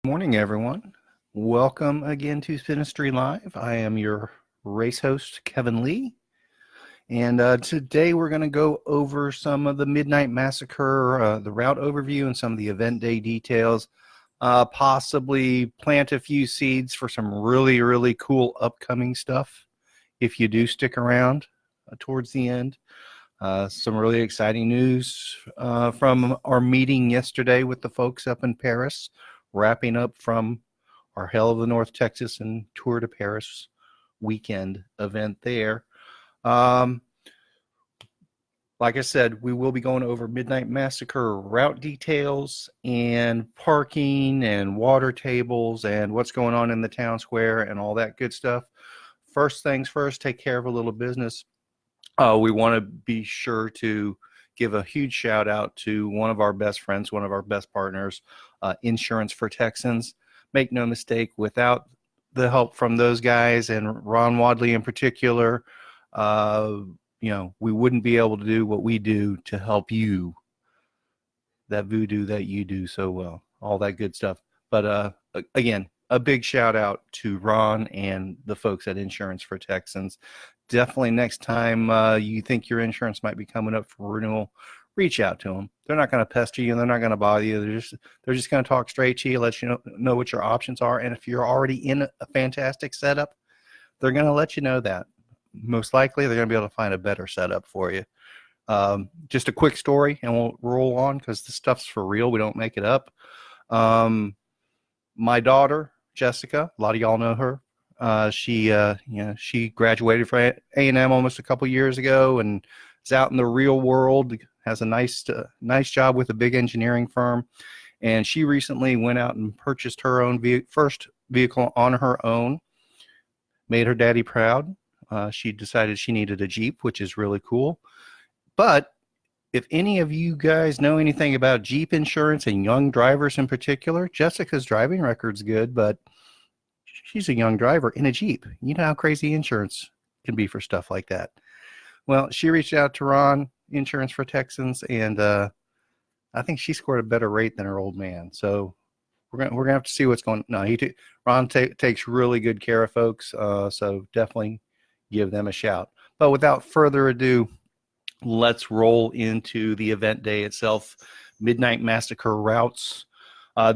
Morning, everyone. Welcome again to Spinistry Live. I am your race host, Kevin Lee. And today we're going to go over some of the Midnight Massacre, the route overview, and some of the event day details. Possibly plant a few seeds for some really, really cool upcoming stuff if you do stick around towards the end. Some really exciting news from our meeting yesterday with the folks up in Paris, wrapping up from our Hell of the North Texas and Tour de Paris weekend event there. Like I said, we will be going over Midnight Massacre route details and parking and water tables and what's going on in the town square and all that good stuff. First things first, take care of a little business. We want to be sure to give a huge shout out to one of our best friends, one of our best partners, Insurance for Texans. Make no mistake, without the help from those guys and Ron Wadley in particular, we wouldn't be able to do what we do to help you, that voodoo that you do so well, all that good stuff. But again, a big shout out to Ron and the folks at Insurance for Texans. Definitely next time you think your insurance might be coming up for renewal, reach out to them. They're not going to pester you and they're not going to bother you. They're just going to talk straight to you, let you know what your options are. And if you're already in a fantastic setup, they're going to let you know that. Most likely, they're going to be able to find a better setup for you. Just a quick story, and we'll roll on because this stuff's for real. We don't make it up. My daughter, Jessica, a lot of y'all know her. She graduated from A&M almost a couple years ago and is out in the real world, has a nice job with a big engineering firm. And she recently went out and purchased her own first vehicle on her own, made her daddy proud. She decided she needed a Jeep, which is really cool. But if any of you guys know anything about Jeep insurance and young drivers in particular, Jessica's driving record's good, but she's a young driver in a Jeep. You know how crazy insurance can be for stuff like that. Well, she reached out to Ron, Insurance for Texans, and I think she scored a better rate than her old man. So we're gonna have to see what's going on. No, Ron takes really good care of folks, so definitely give them a shout. But without further ado, let's roll into the event day itself. Midnight Massacre routes.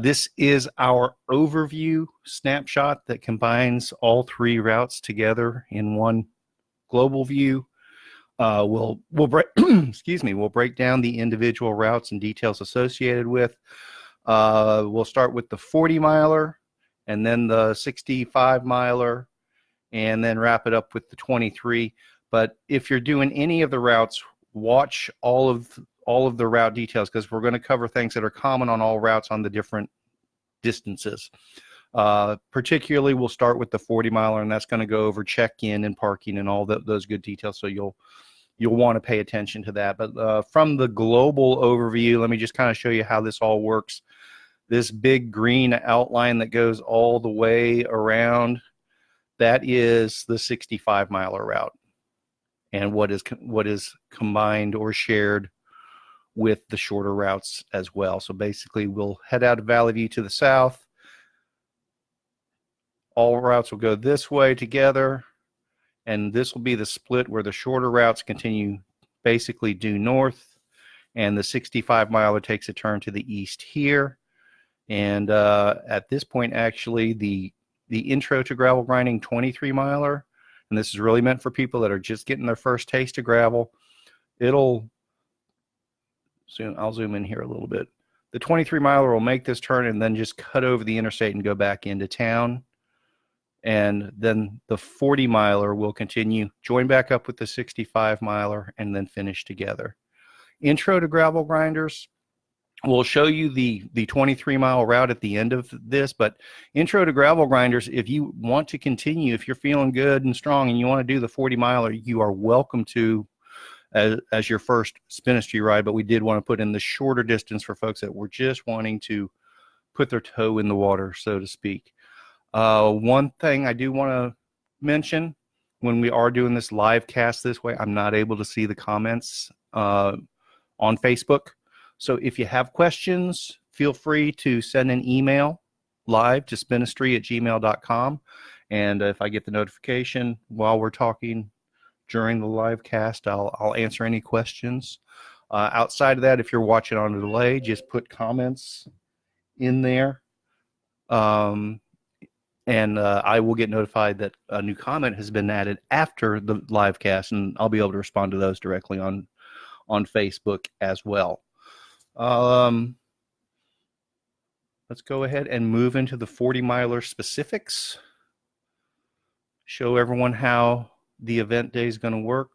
This is our overview snapshot that combines all three routes together in one global view. We'll break we'll break down the individual routes and details associated with. We'll start with the 40 miler and then the 65 miler and then wrap it up with the 23. But if you're doing any of the routes, watch all of the route details because we're going to cover things that are common on all routes on the different distances. Particularly, we'll start with the 40 miler, and that's going to go over check-in and parking and all those good details. So you'll want to pay attention to that. But from the global overview, let me just kind of show you how this all works. This big green outline that goes all the way around, that is the 65 miler route, and what is combined or shared with the shorter routes as well. So basically, we'll head out of Valley View to the south. All routes will go this way together, and this will be the split where the shorter routes continue basically due north, and the 65 miler takes a turn to the east here. And at this point, actually, the intro to gravel grinding 23 miler, and this is really meant for people that are just getting their first taste of gravel. I'll zoom in here a little bit. The 23 miler will make this turn and then just cut over the interstate and go back into town. And then the 40 miler will continue, join back up with the 65 miler, and then finish together. Intro to gravel grinders. We'll show you the 23-mile route at the end of this, but intro to gravel grinders, if you want to continue, if you're feeling good and strong and you want to do the 40-miler, you are welcome to as your first Spinistry ride, but we did want to put in the shorter distance for folks that were just wanting to put their toe in the water, so to speak. One thing I do want to mention, when we are doing this live cast this way, I'm not able to see the comments on Facebook. So if you have questions, feel free to send an email live to spinistry@gmail.com. And if I get the notification while we're talking during the live cast, I'll answer any questions. Outside of that, if you're watching on a delay, just put comments in there. And I will get notified that a new comment has been added after the live cast, and I'll be able to respond to those directly on Facebook as well. Let's go ahead and move into the 40-miler specifics. Show everyone how the event day is going to work.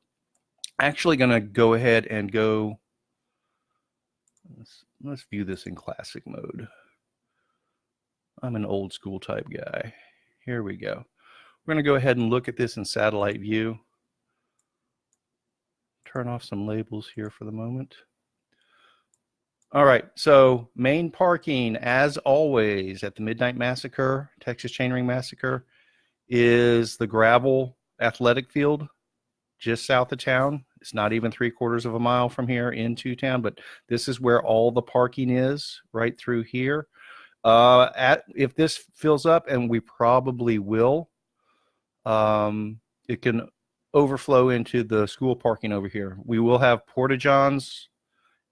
Actually going to go ahead and go. Let's view this in classic mode. I'm an old school type guy. Here we go. We're going to go ahead and look at this in satellite view. Turn off some labels here for the moment. All right, so main parking, as always, at the Midnight Massacre, Texas Chainring Massacre, is the gravel athletic field just south of town. It's not even 3/4 of a mile from here into town, but this is where all the parking is, right through here. If this fills up, and we probably will, it can overflow into the school parking over here. We will have porta-johns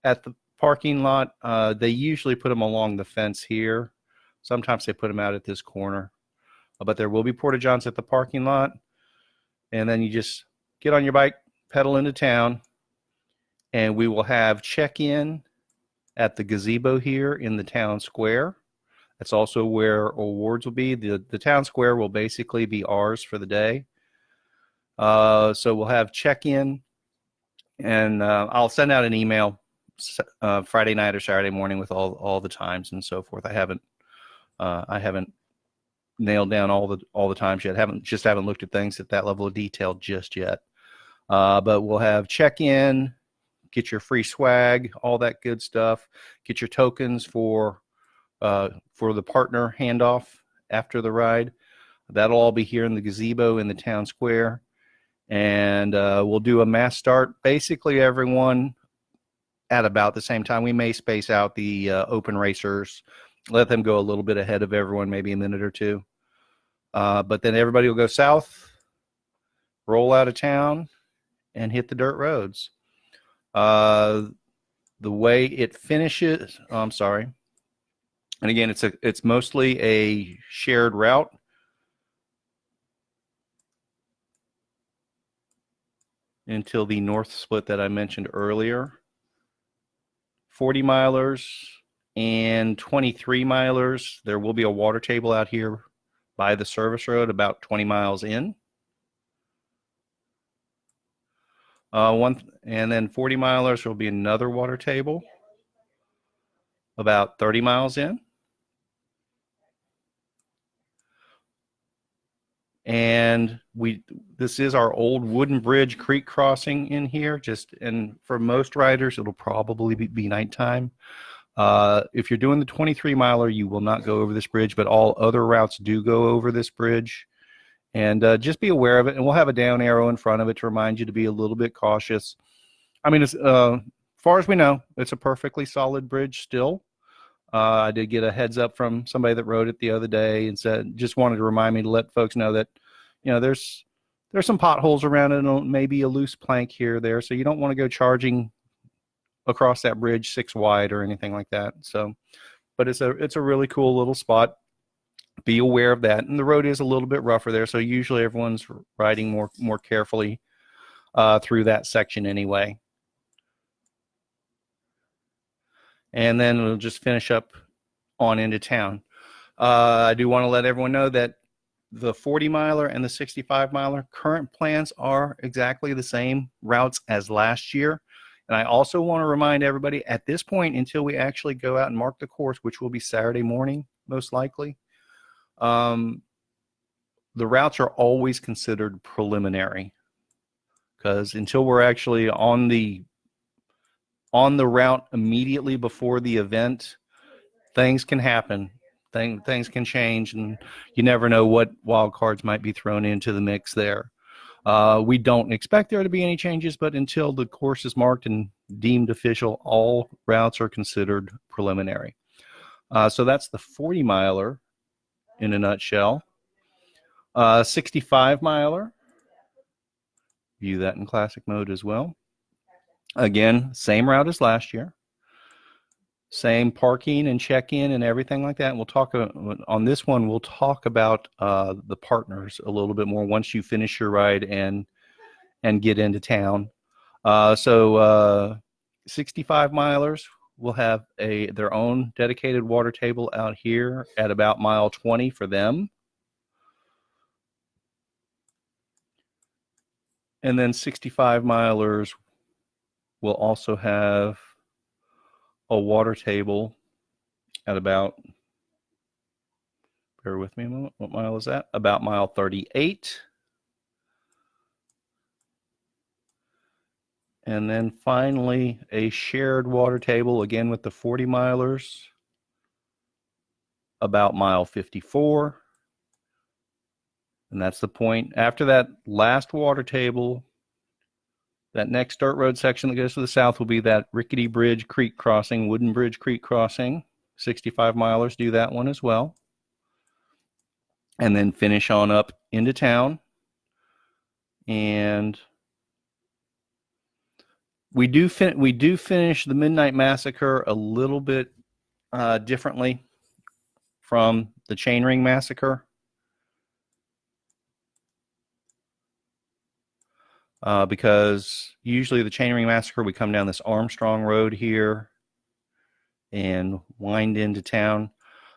at the parking lot. They usually put them along the fence here. Sometimes they put them out at this corner. But there will be porta-johns at the parking lot. And then you just get on your bike, pedal into town, and we will have check-in at the gazebo here in the town square. That's also where awards will be. The town square will basically be ours for the day. So we'll have check-in, and I'll send out an email Friday night or Saturday morning with all the times and so forth. I haven't nailed down all the times yet. Haven't looked at things at that level of detail just yet. But we'll have check-in, get your free swag, all that good stuff. Get your tokens for the partner handoff after the ride. That'll all be here in the gazebo in the town square. And we'll do a mass start. Basically, everyone at about the same time. We may space out the open racers, let them go a little bit ahead of everyone, maybe a minute or two. But then everybody will go south, roll out of town, and hit the dirt roads. The way it finishes, I'm sorry. And again, it's mostly a shared route. Until the north split that I mentioned earlier. 40 milers and 23 milers. There will be a water table out here by the service road about 20 miles in. And then 40 milers, there will be another water table about 30 miles in. And this is our old wooden bridge creek crossing in here. And for most riders, it'll probably be nighttime. If you're doing the 23 miler, you will not go over this bridge, but all other routes do go over this bridge. And just be aware of it. And we'll have a down arrow in front of it to remind you to be a little bit cautious. I mean, as far as we know, it's a perfectly solid bridge still. I did get a heads up from somebody that rode it the other day and just wanted to remind me to let folks know that, there's some potholes around it and maybe a loose plank here or there. So you don't want to go charging across that bridge 6 wide or anything like that. So, but it's a really cool little spot. Be aware of that. And the road is a little bit rougher there. So usually everyone's riding more carefully through that section anyway. And then we'll just finish up on into town. I do want to let everyone know that the 40 miler and the 65 miler current plans are exactly the same routes as last year. And I also want to remind everybody at this point, until we actually go out and mark the course, which will be Saturday morning, most likely, the routes are always considered preliminary, because until we're actually on the route immediately before the event, things can happen. Things can change, and you never know what wild cards might be thrown into the mix there. We don't expect there to be any changes, but until the course is marked and deemed official, all routes are considered preliminary. So that's the 40 miler. in a nutshell. 65 miler. View that in classic mode as well. Again, same route as last year. Same parking and check-in and everything like that. And we'll talk on this one. We'll talk about the partners a little bit more once you finish your ride and get into town. So 65 milers will have their own dedicated water table out here at about mile 20 for them. And then 65 milers will also have a water table at about, bear with me a moment, what mile is that? About mile 38. And then finally, a shared water table, again with the 40 milers, about mile 54. And that's the point. After that last water table, that next dirt road section that goes to the south will be that rickety bridge creek crossing, wooden bridge creek crossing. 65 milers do that one as well. And then finish on up into town. And we do finish the Midnight Massacre a little bit differently from the Chainring Massacre. Because usually the Chainring Massacre, we come down this Armstrong Road here and wind into town.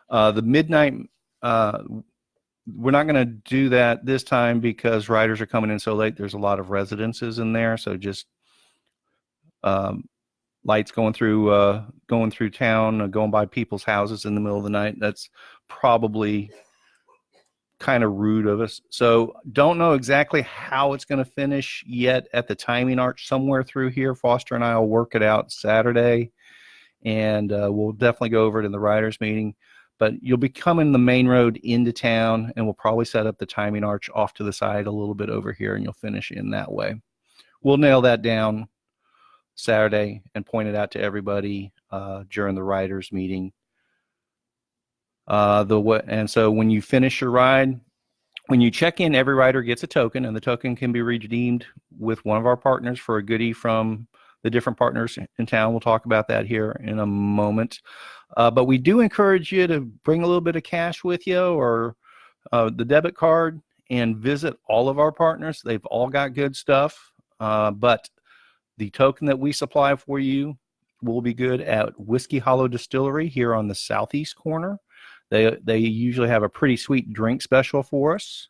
The Midnight, we're not going to do that this time because riders are coming in so late. There's a lot of residences in there, so just lights going through town, going by people's houses in the middle of the night. That's probably kind of rude of us. So don't know exactly how it's going to finish yet at the timing arch somewhere through here. Foster and I will work it out Saturday, and we'll definitely go over it in the riders meeting. But you'll be coming the main road into town, and we'll probably set up the timing arch off to the side a little bit over here, and you'll finish in that way. We'll nail that down Saturday and point it out to everybody during the riders meeting. And so when you finish your ride, when you check in, every rider gets a token, and the token can be redeemed with one of our partners for a goodie from the different partners in town. We'll talk about that here in a moment. But we do encourage you to bring a little bit of cash with you or the debit card and visit all of our partners. They've all got good stuff, but the token that we supply for you will be good at Whiskey Hollow Distillery here on the southeast corner. They usually have a pretty sweet drink special for us.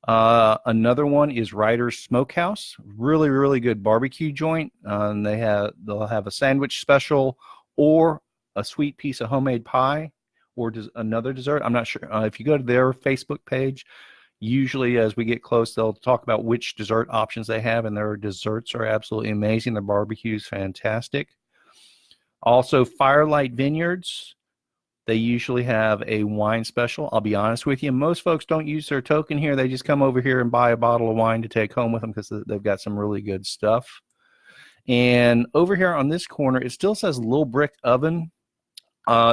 Another one is Ryder's Smokehouse, really, really good barbecue joint. And they'll have a sandwich special or a sweet piece of homemade pie or another dessert. I'm not sure. If you go to their Facebook page, usually as we get close, they'll talk about which dessert options they have, and their desserts are absolutely amazing. Their barbecue is fantastic. Also, Firelight Vineyards. They usually have a wine special. I'll be honest with you, most folks don't use their token here. They just come over here and buy a bottle of wine to take home with them because they've got some really good stuff. And over here on this corner, it still says Little Brick Oven.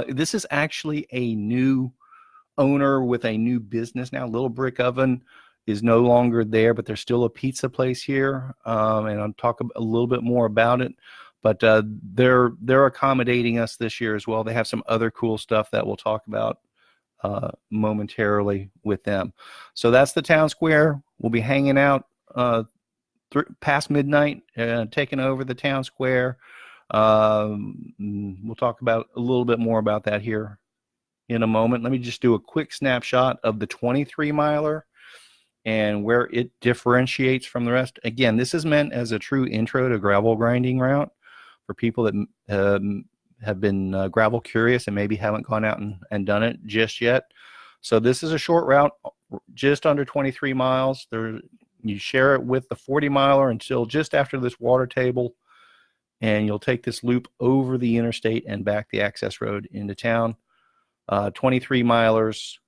This is actually a new owner with a new business now. Little Brick Oven is no longer there, but there's still a pizza place here. And I'll talk a little bit more about it. But they're accommodating us this year as well. They have some other cool stuff that we'll talk about momentarily with them. So that's the town square. We'll be hanging out past midnight, taking over the town square. We'll talk about a little bit more about that here in a moment. Let me just do a quick snapshot of the 23 miler and where it differentiates from the rest. Again, this is meant as a true intro to gravel grinding route for people that have been gravel curious and maybe haven't gone out and done it just yet. So this is a short route, just under 23 miles. You share it with the 40 miler until just after this water table, and you'll take this loop over the interstate and back the access road into town. 23 milers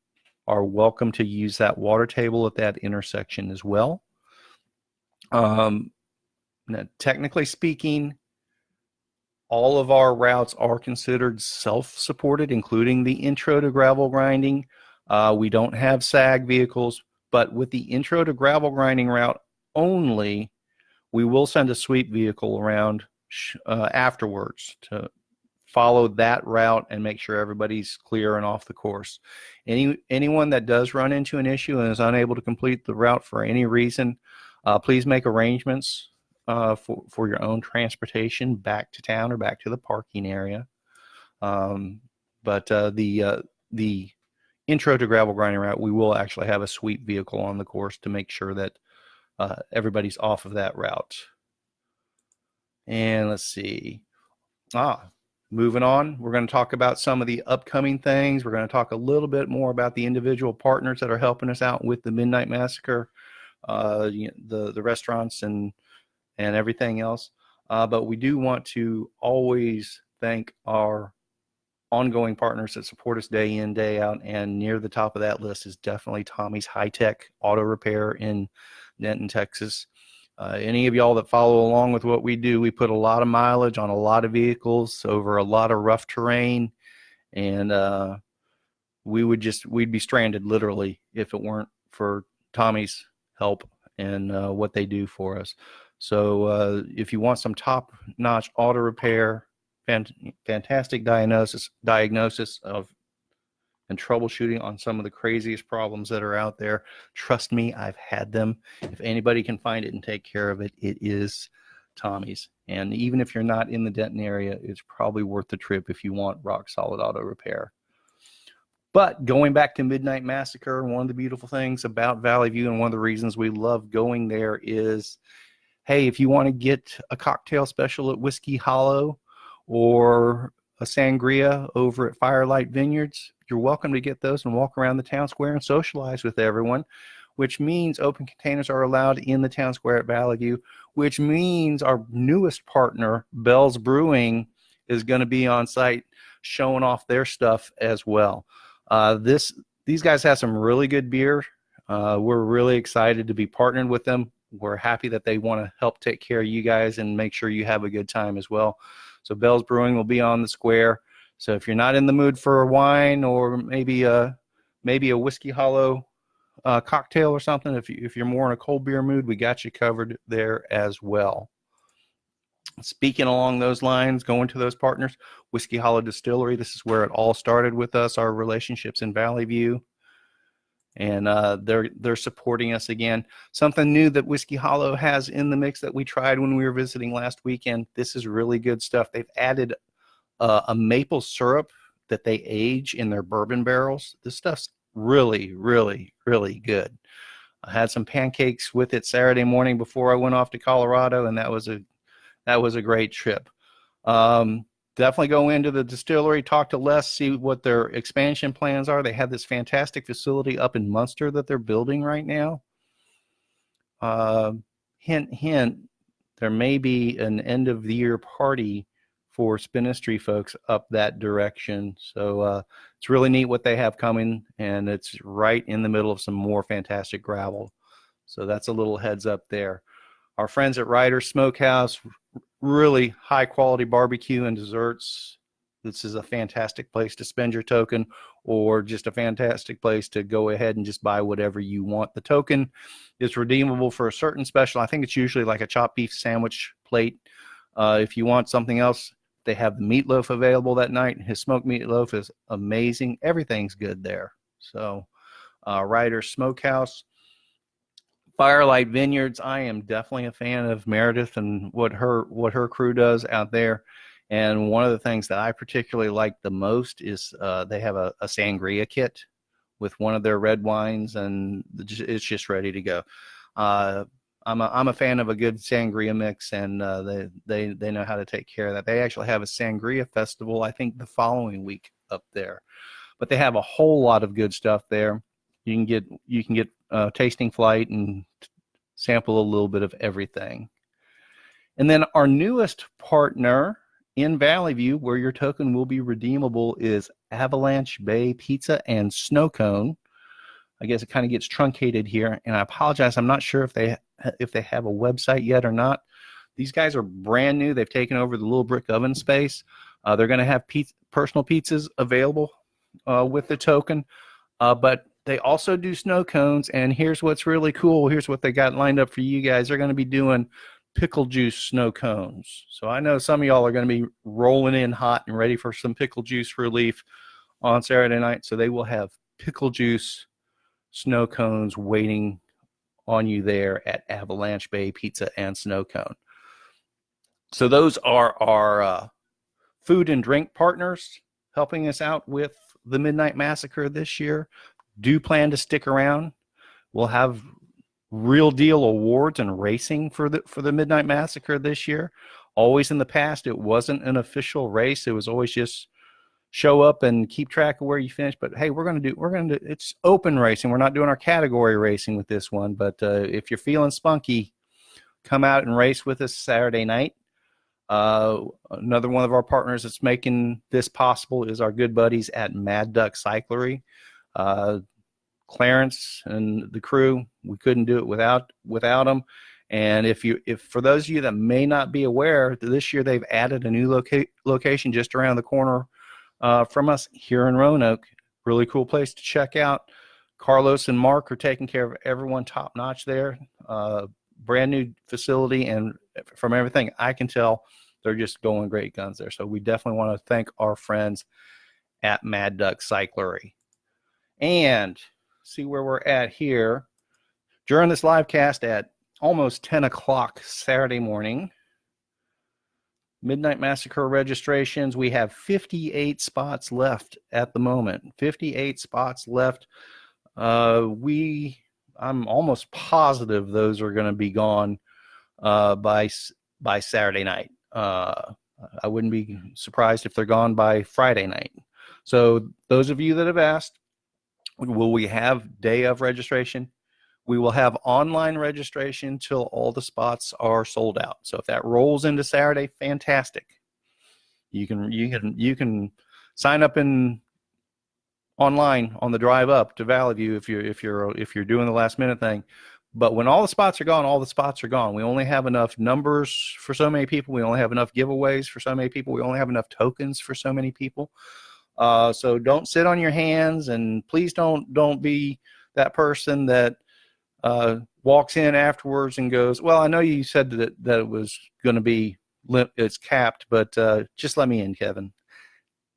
are welcome to use that water table at that intersection as well. Now, technically speaking, all of our routes are considered self-supported, including the intro to gravel grinding. We don't have SAG vehicles, but with the intro to gravel grinding route only, we will send a sweep vehicle around afterwards to follow that route and make sure everybody's clear and off the course. Anyone that does run into an issue and is unable to complete the route for any reason, please make arrangements for your own transportation back to town or back to the parking area. But the intro to gravel grinding route, we will actually have a sweep vehicle on the course to make sure that everybody's off of that route. And let's see. Moving on, we're going to talk about some of the upcoming things. We're going to talk a little bit more about the individual partners that are helping us out with the Midnight Massacre, the restaurants and everything else. But we do want to always thank our ongoing partners that support us day in, day out. And near the top of that list is definitely Tommy's High Tech Auto Repair in Denton, Texas. Any of y'all that follow along with what we do, we put a lot of mileage on a lot of vehicles over a lot of rough terrain, and we'd be stranded literally if it weren't for Tommy's help and what they do for us. So if you want some top-notch auto repair, fantastic diagnosis of and troubleshooting on some of the craziest problems that are out there. Trust me, I've had them. If anybody can find it and take care of it, it is Tommy's. And even if you're not in the Denton area, it's probably worth the trip if you want rock solid auto repair. But going back to Midnight Massacre, one of the beautiful things about Valley View and one of the reasons we love going there is, hey, if you want to get a cocktail special at Whiskey Hollow or a sangria over at Firelight Vineyards, you're welcome to get those and walk around the town square and socialize with everyone, which means open containers are allowed in the town square at Valley View, which means our newest partner, Bell's Brewing, is going to be on site showing off their stuff as well. These guys have some really good beer. We're really excited to be partnered with them. We're happy that they want to help take care of you guys and make sure you have a good time as well. So Bell's Brewing will be on the square. So if you're not in the mood for a wine or maybe a Whiskey Hollow cocktail or something, if you're more in a cold beer mood, we got you covered there as well. Speaking along those lines, going to those partners, Whiskey Hollow Distillery, this is where it all started with us, our relationships in Valley View. And they're supporting us again. Something new that Whiskey Hollow has in the mix that we tried when we were visiting last weekend. This is really good stuff. They've added a maple syrup that they age in their bourbon barrels. This stuff's really, really, really good. I had some pancakes with it Saturday morning before I went off to Colorado, and that was a great trip. Definitely go into the distillery, talk to Les, see what their expansion plans are. They have this fantastic facility up in Munster that they're building right now. Hint, hint, there may be an end of the year party for Spinistry folks up that direction. So it's really neat what they have coming, and it's right in the middle of some more fantastic gravel. So that's a little heads up there. Our friends at Ryder's Smokehouse, really high quality barbecue and desserts. This is a fantastic place to spend your token, or just a fantastic place to go ahead and just buy whatever you want. The token is redeemable for a certain special. I think it's usually like a chopped beef sandwich plate. If you want something else, they have the meatloaf available that night. His smoked meatloaf is amazing. Everything's good there. So Ryder's Smokehouse. Firelight Vineyards, I am definitely a fan of Meredith and what her crew does out there. And one of the things that I particularly like the most is they have a sangria kit with one of their red wines, and it's just ready to go. I'm a fan of a good sangria mix, and they know how to take care of that. They actually have a sangria festival, I think, the following week up there. But they have a whole lot of good stuff there. You can get tasting flight and sample a little bit of everything. And then our newest partner in Valley View, where your token will be redeemable, is Avalanche Bay Pizza and Snow Cone. I guess it kind of gets truncated here, and I apologize. I'm not sure if they have a website yet or not. These guys are brand new. They've taken over the little brick oven space. They're going to have personal pizzas available with the token. But they also do snow cones, and here's what's really cool. Here's what they got lined up for you guys. They're going to be doing pickle juice snow cones. So I know some of y'all are going to be rolling in hot and ready for some pickle juice relief on Saturday night. So they will have pickle juice snow cones waiting on you there at Avalanche Bay Pizza and Snow Cone. So those are our food and drink partners helping us out with the Midnight Massacre this year. Do plan to stick around. We'll have real deal awards and racing for the Midnight Massacre this year. Always in the past, it wasn't an official race. It was always just show up and keep track of where you finish. But hey, we're gonna do it's open racing. We're not doing our category racing with this one. But if you're feeling spunky, come out and race with us Saturday night. Another one of our partners that's making this possible is our good buddies at Mad Duck Cyclery. Clarence and the crew, we couldn't do it without them. And if for those of you that may not be aware, this year they've added a new location just around the corner from us here in Roanoke. Really cool place to check out. Carlos and Mark are taking care of everyone top notch there. Brand new facility, and from everything I can tell, they're just going great guns there. So we definitely want to thank our friends at Mad Duck Cyclery. And see where we're at here. During this live cast at almost 10 o'clock Saturday morning, Midnight Massacre registrations, we have 58 spots left at the moment. 58 spots left. I'm almost positive those are going to be gone by Saturday night. I wouldn't be surprised if they're gone by Friday night. So those of you that have asked, will we have day of registration? We will have online registration till all the spots are sold out. So if that rolls into Saturday, fantastic. You can sign up in online on the drive up to Valley View if you're doing the last minute thing. But when all the spots are gone, all the spots are gone. We only have enough numbers for so many people. We only have enough giveaways for so many people. We only have enough tokens for so many people. So don't sit on your hands, and please don't be that person that walks in afterwards and goes, well, I know you said that it was going to be it's capped, but just let me in, Kevin.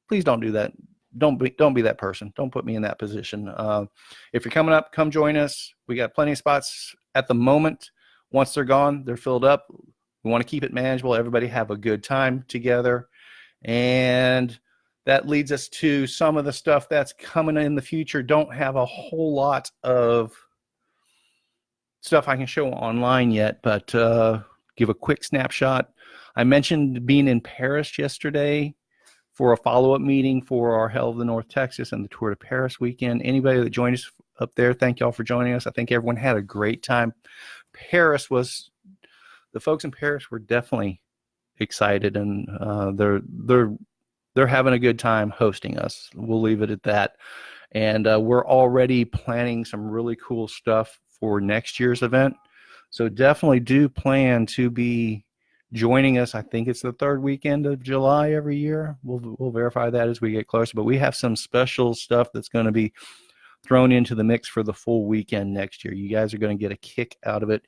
Please don't do that. Don't be that person. Don't put me in that position. If you're coming up, come join us. We got plenty of spots at the moment. Once they're gone, they're filled up. We want to keep it manageable. Everybody have a good time together. And that leads us to some of the stuff that's coming in the future. Don't have a whole lot of stuff I can show online yet, but give a quick snapshot. I mentioned being in Paris yesterday for a follow-up meeting for our Hell of the North Texas and the Tour de Paris weekend. Anybody that joined us up there, thank y'all for joining us. I think everyone had a great time. The folks in Paris were definitely excited, and they're having a good time hosting us. We'll leave it at that. And we're already planning some really cool stuff for next year's event. So definitely do plan to be joining us. I think it's the third weekend of July every year. We'll verify that as we get closer. But we have some special stuff that's going to be thrown into the mix for the full weekend next year. You guys are going to get a kick out of it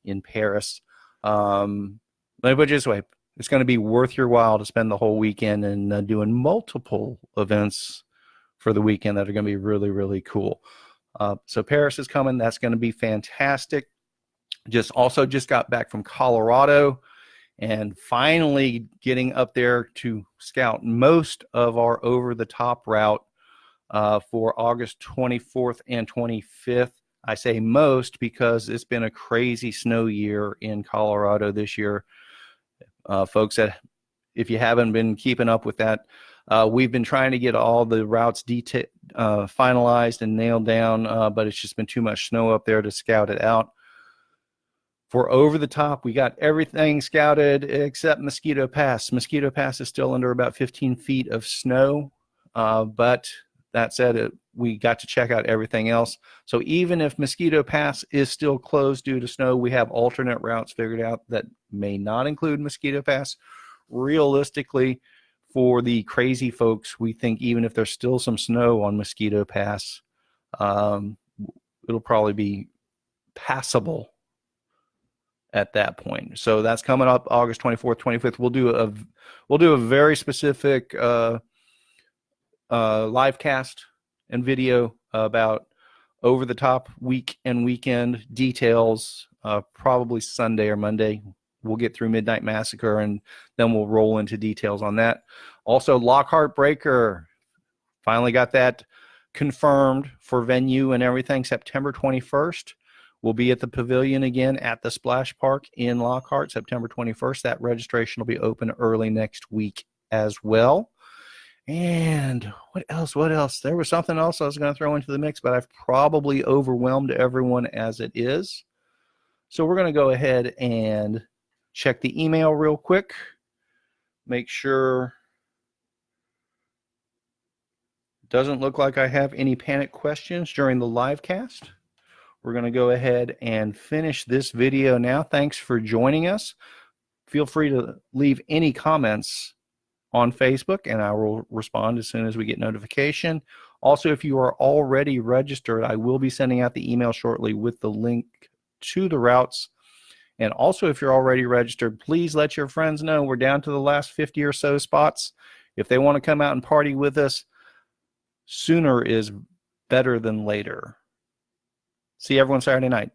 in Paris. Let me put it this way. It's going to be worth your while to spend the whole weekend and doing multiple events for the weekend that are going to be really, really cool. So Paris is coming. That's going to be fantastic. Just got back from Colorado and finally getting up there to scout most of our over-the-top route for August 24th and 25th. I say most because it's been a crazy snow year in Colorado this year. Folks, if you haven't been keeping up with that, we've been trying to get all the routes finalized and nailed down, but it's just been too much snow up there to scout it out. For over the top, we got everything scouted except Mosquito Pass. Mosquito Pass is still under about 15 feet of snow, but that said, we got to check out everything else. So even if Mosquito Pass is still closed due to snow, we have alternate routes figured out that may not include Mosquito Pass. Realistically, for the crazy folks, we think even if there's still some snow on Mosquito Pass, It'll probably be passable at that point. So that's coming up August 24th, 25th. We'll do a very specific live cast and video about over the top week and weekend details, probably Sunday or Monday. We'll get through Midnight Massacre and then we'll roll into details on that. Also, Lockhart Breaker, finally got that confirmed for venue and everything. September 21st. We'll be at the Pavilion again at the Splash Park in Lockhart, September 21st. That registration will be open early next week as well. And what else? There was something else I was going to throw into the mix, but I've probably overwhelmed everyone as it is. So we're going to go ahead and check the email real quick. Make sure it doesn't look like I have any panic questions during the live cast. We're going to go ahead and finish this video now. Thanks for joining us. Feel free to leave any comments on Facebook, and I will respond as soon as we get notification. Also, if you are already registered, I will be sending out the email shortly with the link to the routes. And also, if you're already registered, please let your friends know. We're down to the last 50 or so spots. If they want to come out and party with us, sooner is better than later. See everyone Saturday night.